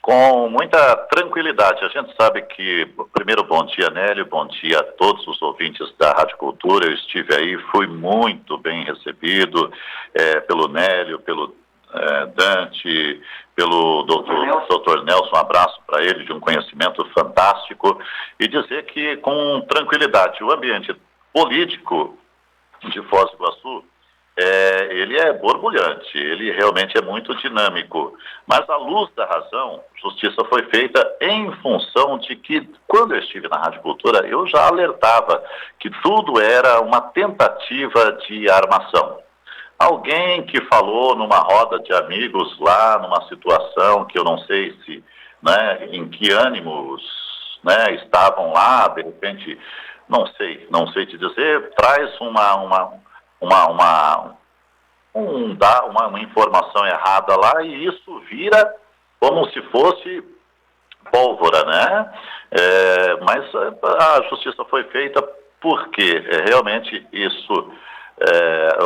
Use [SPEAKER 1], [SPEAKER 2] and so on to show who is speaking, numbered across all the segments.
[SPEAKER 1] Com muita tranquilidade. A gente sabe que, primeiro, bom dia, Nélio, bom dia a todos os ouvintes da Rádio Cultura. Eu estive aí, fui muito bem recebido pelo Nélio, pelo Dante, pelo doutor Nelson, um abraço para ele, de um conhecimento fantástico, e dizer que, com tranquilidade, o ambiente político de Foz do Iguaçu, ele é borbulhante, ele realmente é muito dinâmico, mas à luz da razão, justiça foi feita em função de que, quando eu estive na Rádio Cultura, eu já alertava que tudo era uma tentativa de armação. Alguém que falou numa roda de amigos lá, numa situação que eu não sei se, né, em que ânimos, né, estavam lá, de repente, não sei te dizer, traz uma informação errada lá e isso vira como se fosse pólvora, né? Mas a justiça foi feita porque realmente isso,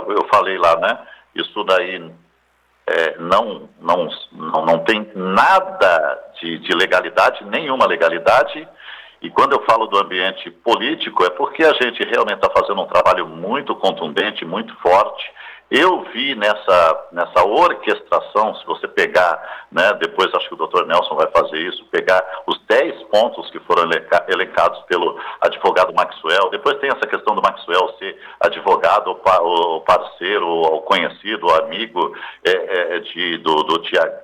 [SPEAKER 1] eu falei lá, né? Isso daí não tem nada de legalidade, nenhuma legalidade. E quando eu falo do ambiente político, é porque a gente realmente está fazendo um trabalho muito contundente, muito forte. Eu vi nessa orquestração, se você pegar, né, depois acho que o doutor Nelson vai fazer isso, pegar os 10 pontos que foram elencados pelo advogado Maxwell, depois tem essa questão do Maxwell ser advogado, ou parceiro, ou conhecido, ou amigo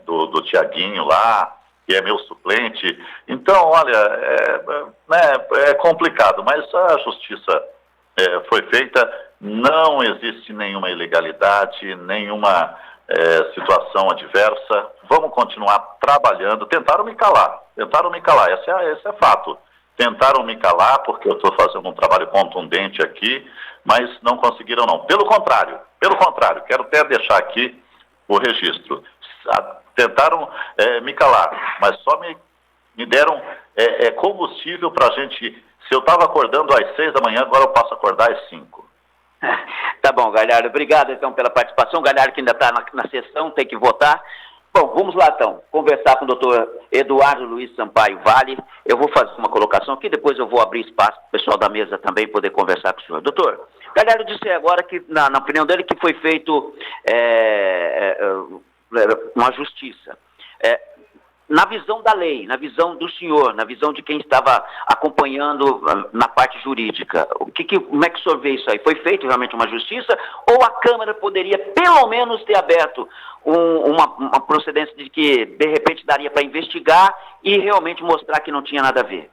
[SPEAKER 1] do Tiaguinho lá, que é meu suplente. Então, olha, é complicado, mas a justiça foi feita, não existe nenhuma ilegalidade, nenhuma situação adversa. Vamos continuar trabalhando. Tentaram me calar, esse é fato. Tentaram me calar porque eu estou fazendo um trabalho contundente aqui, mas não conseguiram não. Pelo contrário, quero até deixar aqui o registro. Tentaram me calar, mas só me deram combustível para a gente. Se eu estava acordando às 6 da manhã, agora eu posso acordar às 5.
[SPEAKER 2] Tá bom, Galhardo. Obrigado, então, pela participação. Galhardo que ainda está na sessão, tem que votar. Bom, vamos lá, então, conversar com o doutor Eduardo Luiz Sampaio Vale. Eu vou fazer uma colocação aqui, depois eu vou abrir espaço para o pessoal da mesa também poder conversar com o senhor. Doutor, Galhardo disse agora que, na opinião dele, que foi feito uma justiça. Na visão da lei, na visão do senhor, na visão de quem estava acompanhando na parte jurídica, como é que o senhor vê isso aí? Foi feito realmente uma justiça ou a Câmara poderia pelo menos ter aberto uma procedência de que de repente daria para investigar e realmente mostrar que não tinha nada a ver?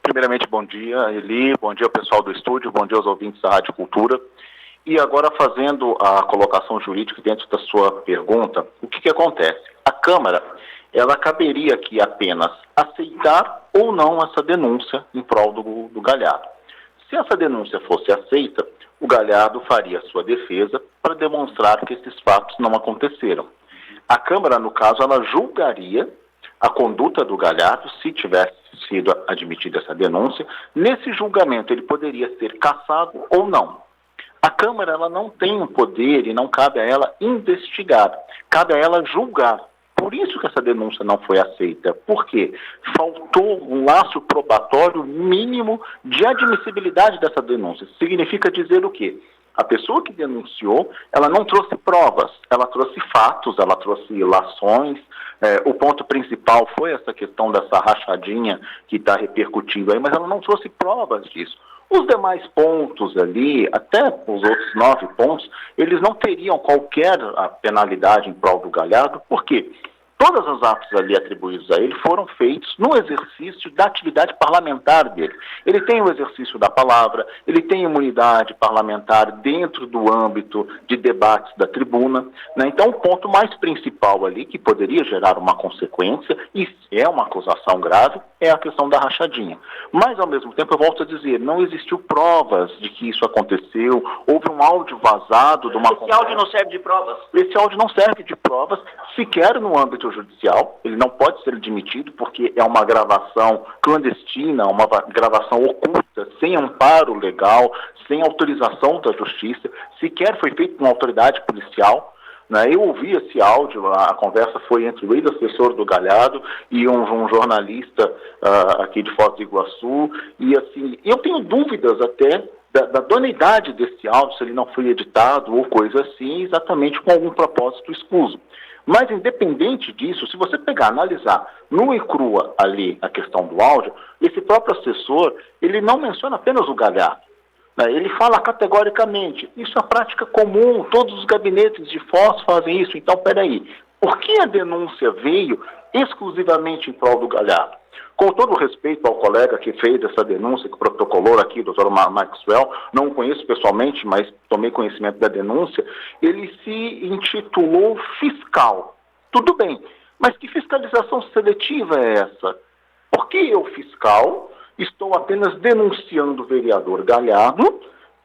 [SPEAKER 3] Primeiramente, bom dia, Eli, bom dia ao pessoal do estúdio, bom dia aos ouvintes da Rádio Cultura. E agora, fazendo a colocação jurídica dentro da sua pergunta, o que acontece? A Câmara, ela caberia aqui apenas aceitar ou não essa denúncia em prol do Galhardo. Se essa denúncia fosse aceita, o Galhardo faria a sua defesa para demonstrar que esses fatos não aconteceram. A Câmara, no caso, ela julgaria a conduta do Galhardo, se tivesse sido admitida essa denúncia. Nesse julgamento, ele poderia ser cassado ou não. A Câmara, ela não tem o poder e não cabe a ela investigar, cabe a ela julgar. Por isso que essa denúncia não foi aceita. Por quê? Faltou um laço probatório mínimo de admissibilidade dessa denúncia. Significa dizer o quê? A pessoa que denunciou, ela não trouxe provas, ela trouxe fatos, ela trouxe ilações. O ponto principal foi essa questão dessa rachadinha que está repercutindo aí, mas ela não trouxe provas disso. Os demais pontos ali, até os outros 9 pontos, eles não teriam qualquer penalidade em prol do Galhardo, porque todos os atos ali atribuídos a ele foram feitos no exercício da atividade parlamentar dele. Ele tem o exercício da palavra, ele tem imunidade parlamentar dentro do âmbito de debates da tribuna, né? Então, o ponto mais principal ali, que poderia gerar uma consequência, e é uma acusação grave, é a questão da rachadinha. Mas, ao mesmo tempo, eu volto a dizer, não existiu provas de que isso aconteceu, houve um áudio vazado de uma conversa.
[SPEAKER 2] Esse áudio não serve de provas?
[SPEAKER 3] Esse áudio não serve de provas, sequer no âmbito judicial, ele não pode ser admitido porque é uma gravação clandestina, uma gravação oculta, sem amparo legal, sem autorização da justiça, sequer foi feito por uma autoridade policial. né? Eu ouvi esse áudio, a conversa foi entre o ex-assessor do Galhardo e um jornalista aqui de Foz do Iguaçu, e assim, eu tenho dúvidas até da idoneidade desse áudio, se ele não foi editado ou coisa assim, exatamente com algum propósito escuso. Mas, independente disso, se você pegar, analisar nua e crua ali a questão do áudio, esse próprio assessor, ele não menciona apenas o Galhardo. Né? Ele fala categoricamente, isso é prática comum, todos os gabinetes de Foz fazem isso, então, peraí, por que a denúncia veio exclusivamente em prol do Galhardo? Com todo o respeito ao colega que fez essa denúncia, que protocolou aqui, o doutor Maxwell, não o conheço pessoalmente, mas tomei conhecimento da denúncia, ele se intitulou fiscal. Tudo bem, mas que fiscalização seletiva é essa? Porque eu, fiscal, estou apenas denunciando o vereador Galhardo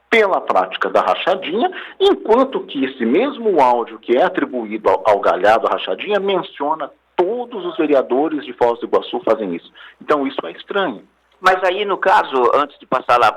[SPEAKER 3] pela prática da rachadinha, enquanto que esse mesmo áudio que é atribuído ao Galhardo, a rachadinha, menciona todos os vereadores de Foz do Iguaçu fazem isso. Então isso é estranho.
[SPEAKER 2] Mas aí, no caso, antes de passar lá,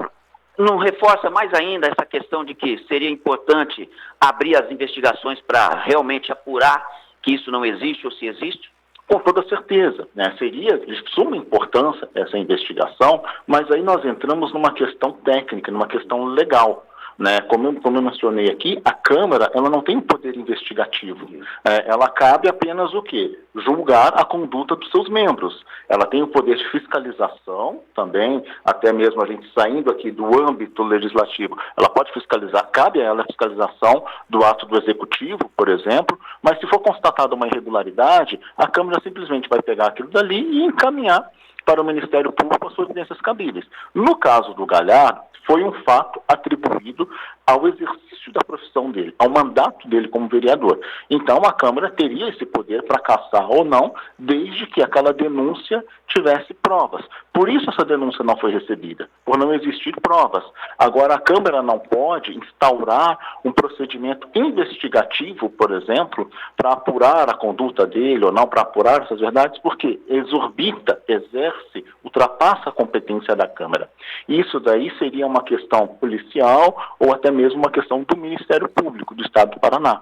[SPEAKER 2] não reforça mais ainda essa questão de que seria importante abrir as investigações para realmente apurar que isso não existe ou se existe?
[SPEAKER 3] Com toda certeza, né? Seria de suma importância essa investigação, mas aí nós entramos numa questão técnica, numa questão legal. Né? Como eu mencionei aqui, a Câmara ela não tem poder investigativo. Ela cabe apenas o quê? Julgar a conduta dos seus membros. Ela tem o poder de fiscalização também, até mesmo a gente saindo aqui do âmbito legislativo, ela pode fiscalizar, cabe a ela a fiscalização do ato do Executivo, por exemplo, mas se for constatada uma irregularidade, a Câmara simplesmente vai pegar aquilo dali e encaminhar para o Ministério Público as suas evidências cabíveis. No caso do Galhardo, foi um fato atribuído ao exercício da profissão dele, ao mandato dele como vereador. Então, a Câmara teria esse poder para cassar ou não, desde que aquela denúncia tivesse provas. Por isso essa denúncia não foi recebida, por não existir provas. Agora, a Câmara não pode instaurar um procedimento investigativo, por exemplo, para apurar a conduta dele ou não, para apurar essas verdades, porque exorbita, exerce, ultrapassa a competência da Câmara. Isso daí seria uma questão policial ou até mesmo uma questão do Ministério Público do Estado do Paraná.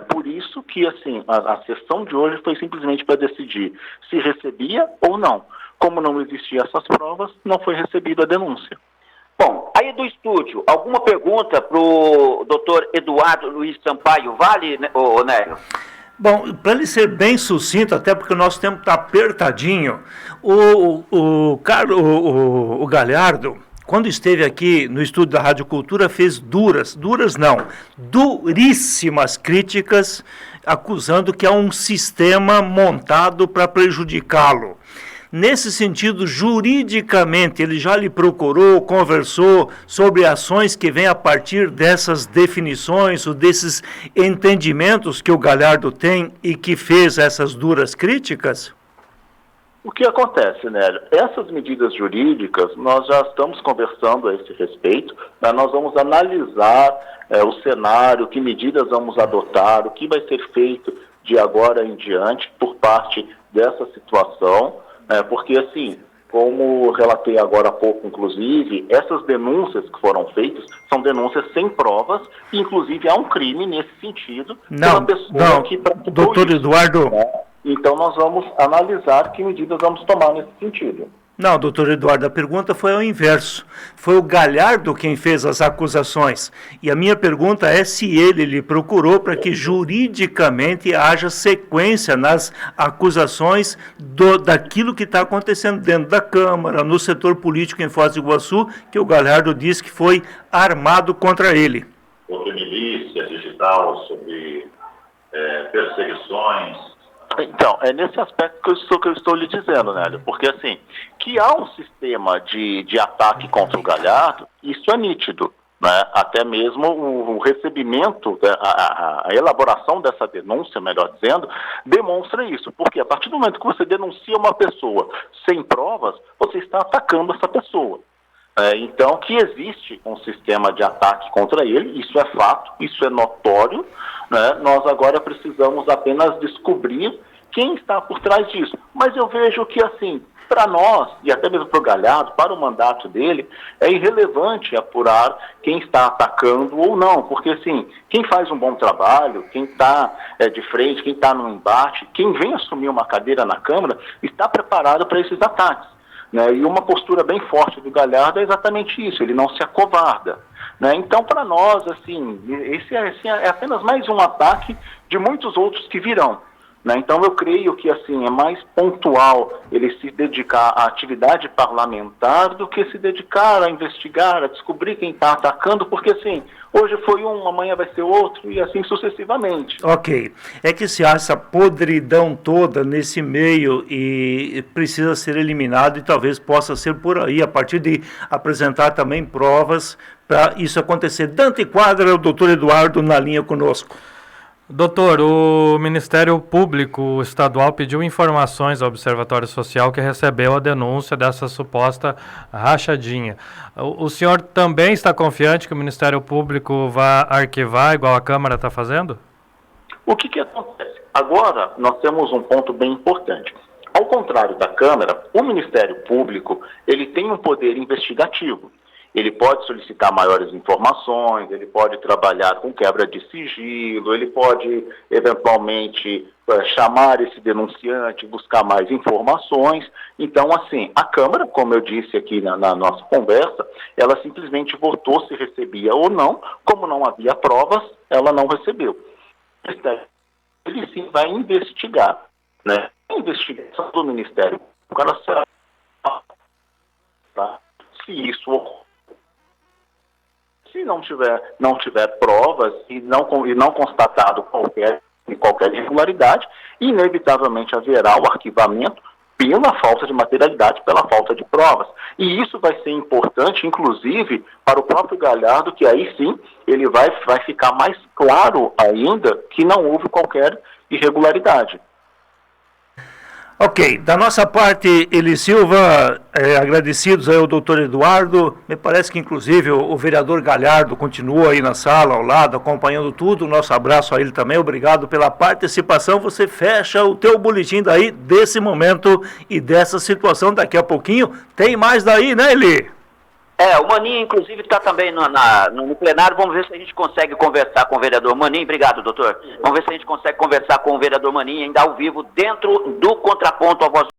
[SPEAKER 3] Por isso que assim, a sessão de hoje foi simplesmente para decidir se recebia ou não. Como não existiam essas provas, não foi recebida a denúncia.
[SPEAKER 2] Bom, aí do estúdio, alguma pergunta para o doutor Eduardo Luiz Sampaio Vale, Nélio?
[SPEAKER 4] Bom, para ele ser bem sucinto, até porque o nosso tempo está apertadinho, o Galhardo, quando esteve aqui no estúdio da Rádio Cultura, fez duríssimas críticas, acusando que é um sistema montado para prejudicá-lo. Nesse sentido, juridicamente, ele já lhe procurou, conversou sobre ações que vêm a partir dessas definições, ou desses entendimentos que o Galhardo tem e que fez essas duras críticas?
[SPEAKER 3] O que acontece, Nélio? Essas medidas jurídicas, nós já estamos conversando a esse respeito, né? Nós vamos analisar o cenário, que medidas vamos adotar, o que vai ser feito de agora em diante por parte dessa situação, porque assim, como relatei agora há pouco, inclusive, essas denúncias que foram feitas são denúncias sem provas, e inclusive há um crime nesse sentido.
[SPEAKER 4] Doutor Eduardo...
[SPEAKER 3] Então, nós vamos analisar que medidas vamos tomar nesse sentido.
[SPEAKER 4] Não, doutor Eduardo, a pergunta foi ao inverso. Foi o Galhardo quem fez as acusações. E a minha pergunta é se ele lhe procurou para que juridicamente haja sequência nas acusações daquilo que está acontecendo dentro da Câmara, no setor político em Foz do Iguaçu, que o Galhardo disse que foi armado contra ele.
[SPEAKER 1] Sobre milícia digital, sobre perseguições.
[SPEAKER 3] Então, é nesse aspecto que eu estou lhe dizendo, Nélio, porque assim, que há um sistema de ataque contra o Galhardo, isso é nítido, né? Até mesmo o recebimento, a elaboração dessa denúncia, melhor dizendo, demonstra isso, porque a partir do momento que você denuncia uma pessoa sem provas, você está atacando essa pessoa. Então, que existe um sistema de ataque contra ele, isso é fato, isso é notório, né? Nós agora precisamos apenas descobrir quem está por trás disso. Mas eu vejo que, assim, Para nós, e até mesmo para o Galhardo, para o mandato dele, é irrelevante apurar quem está atacando ou não, porque assim, quem faz um bom trabalho, quem está de frente, quem está no embate, quem vem assumir uma cadeira na Câmara, está preparado para esses ataques. Né? E uma postura bem forte do Galhardo é exatamente isso, ele não se acovarda. Né? Então, para nós, assim, esse é apenas mais um ataque de muitos outros que virão. Né? Então, eu creio que assim, é mais pontual ele se dedicar à atividade parlamentar do que se dedicar a investigar, a descobrir quem está atacando, porque assim, hoje foi um, amanhã vai ser outro e assim sucessivamente.
[SPEAKER 4] Ok. É que se há essa podridão toda nesse meio e precisa ser eliminado e talvez possa ser por aí, a partir de apresentar também provas para isso acontecer. Dante Quadra, o doutor Eduardo, na linha conosco.
[SPEAKER 5] Doutor, o Ministério Público Estadual pediu informações ao Observatório Social que recebeu a denúncia dessa suposta rachadinha. O senhor também está confiante que o Ministério Público vai arquivar igual a Câmara está fazendo?
[SPEAKER 3] O que acontece? Agora nós temos um ponto bem importante. Ao contrário da Câmara, o Ministério Público ele tem um poder investigativo. Ele pode solicitar maiores informações, ele pode trabalhar com quebra de sigilo, ele pode, eventualmente, chamar esse denunciante, buscar mais informações. Então, assim, a Câmara, como eu disse aqui na nossa conversa, ela simplesmente votou se recebia ou não. Como não havia provas, ela não recebeu. Ele sim vai investigar. Né? A investigação do Ministério Público, ela será... Tá? Se isso ocorrer, se não tiver provas e não constatado qualquer irregularidade, inevitavelmente haverá o arquivamento pela falta de materialidade, pela falta de provas. E isso vai ser importante, inclusive, para o próprio Galhardo, que aí sim ele vai ficar mais claro ainda que não houve qualquer irregularidade.
[SPEAKER 4] Ok, da nossa parte, Eli Silva, agradecidos aí ao doutor Eduardo, me parece que inclusive o vereador Galhardo continua aí na sala, ao lado, acompanhando tudo, nosso abraço a ele também, obrigado pela participação, você fecha o teu boletim daí, desse momento e dessa situação, daqui a pouquinho, tem mais daí, né, Eli?
[SPEAKER 2] O Maninho, inclusive, está também no plenário. Vamos ver se a gente consegue conversar com o vereador Maninho. Obrigado, doutor. Vamos ver se a gente consegue conversar com o vereador Maninho, ainda ao vivo, dentro do contraponto à voz